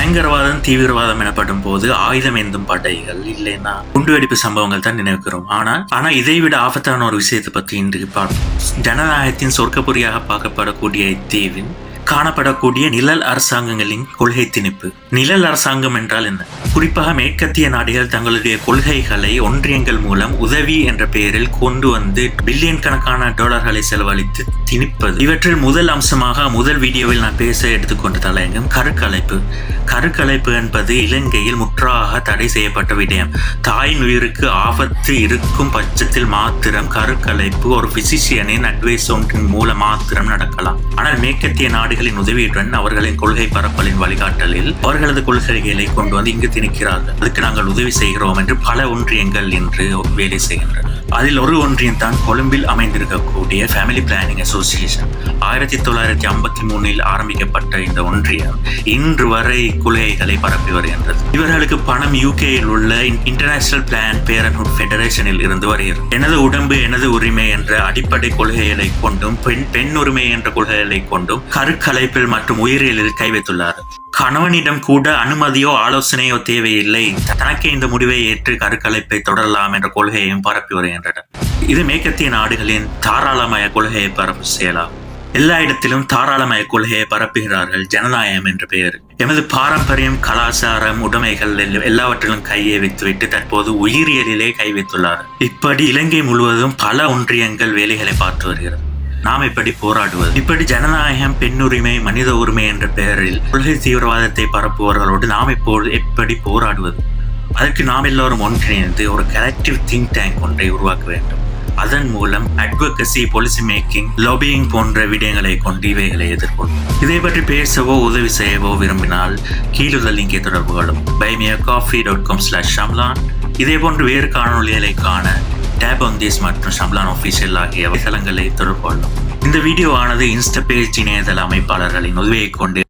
பயங்கரவாதம் தீவிரவாதம் எனப்படும் போது ஆயுதம் ஏந்தும் படைகள் இல்லைன்னா குண்டுவெடிப்பு சம்பவங்கள் தான் நினைவுகிறோம். ஆனா இதைவிட ஆபத்தான ஒரு விஷயத்தை பற்றி இன்று பார்ப்போம். ஜனநாயகத்தின் சொர்க்கப்புரியாக பார்க்கப்படக்கூடிய இத்தீவின் காணப்படக்கூடிய நிழல் அரசாங்கங்களின் கொள்கை திணிப்பு. நிழல் அரசாங்கம் என்றால் என்ன? குறிப்பாக மேற்கத்திய நாடுகள் தங்களுடைய கொள்கைகளை ஒன்றியங்கள் மூலம் உதவி என்ற பெயரில் கொண்டு வந்து பில்லியன் கணக்கான டாலர்களை செலவழித்து திணிப்பது. இவற்றில் முதல் அம்சமாக முதல் வீடியோவில் நான் பேச எடுத்துக்கொண்ட தலையங்கம் கருக்கலைப்பு. கருக்கலைப்பு என்பது இலங்கையில் முற்றாக தடை செய்யப்பட்ட விடயம். தாயின் உயிருக்கு ஆபத்து இருக்கும் பட்சத்தில் மாத்திரம் கருக்கலைப்பு ஒரு பிசிஷியனின் அட்வைஸ் ஒன்றின் மூலம் மாத்திரம் நடக்கலாம். ஆனால் மேற்கத்திய நாடுகளின் உதவியுடன் அவர்களின் கொள்கை பரப்பலின் வழிகாட்டலில் அவர்களது கொள்கைகளை கொண்டு வந்து இங்கு திணிக்கிறார்கள். அதுக்கு நாங்கள் உதவி செய்கிறோம் என்று பல ஒன்றியங்கள் இன்று வேலை செய்கின்றன. அதில் ஒரு ஒன்றியம் தான் கொழும்பில் அமைந்திருக்கக்கூடிய ஃபேமிலி பிளானிங் அசோசியேஷன். 1953 ஆரம்பிக்கப்பட்ட இந்த ஒன்றியம் இன்று வரை கொள்கைகளை பரப்பி வருகின்றது. இவர்களுக்கு பணம் யூகேயில் உள்ள இன்டர்நேஷனல் பிளான் பேரண்ட்ஹுட் ஃபெடரேஷனில் இருந்து வருகிறது. எனது உடம்பு எனது உரிமை என்ற அடிப்படை கொள்கைகளை கொண்டும் பெண் உரிமை என்ற கொள்கைகளை கொண்டும் கருக்கலைப்பில் மற்றும் உயிரியலில் கை வைத்துள்ளார். கணவனிடம் கூட அனுமதியோ ஆலோசனையோ தேவையில்லை, தனக்கே இந்த முடிவை ஏற்று கருக்கலைப்பை தொடரலாம் என்ற கொள்கையையும் பரப்பி வருகின்றனர். இது மேற்கத்திய நாடுகளின் தாராளமய கொள்கையை பரப்பு செய்யலாம். எல்லா இடத்திலும் தாராளமய கொள்கையை பரப்புகிறார்கள் ஜனநாயகம் என்ற பெயர். எமது பாரம்பரியம், கலாச்சாரம், உடைமைகள் எல்லாவற்றிலும் கையை வைத்துவிட்டு தற்போது உயிரியலிலே கை வைத்துள்ளார். இப்படி இலங்கை முழுவதும் பல ஒன்றியங்கள் வேலைகளை பார்த்து வருகிறது. நாம் எப்படி போராடுவது? இப்படி ஜனநாயகம், பெண்ணுரிமை, மனித உரிமை என்ற பெயரில் கொள்கை தீவிரவாதத்தை பரப்புவர்களோடு நாம் எப்படி போராடுவது? அதற்கு நாம் எல்லோரும் ஒன்றிணைந்து ஒரு கலெக்டிவ் திங்க் டேங்க் ஒன்றை உருவாக்க வேண்டும். அதன் மூலம் அட்வொகசி, பாலிசி மேக்கிங், லாபியிங் போன்ற விடயங்களை கொண்டு இவைகளை எதிர்கொள்ளும். இதை பற்றி பேசவோ உதவி செய்யவோ விரும்பினால் கீழுள்ள லிங்கை தொடர்பு கொள்ளும். buymeacoffee.com/shamlan. இதே போன்று வேறு காணொலிகளை காண டேப் ஆன் திஸ் மற்றும் ஷம்லான் ஆஃபீஷியல் ஆகிய தளங்களை தொடர்பு கொள்ளும். இந்த வீடியோ ஆனது இன்ஸ்டா பேஜ் இணையதள அமைப்பாளர்களின் உதவியை கொண்டு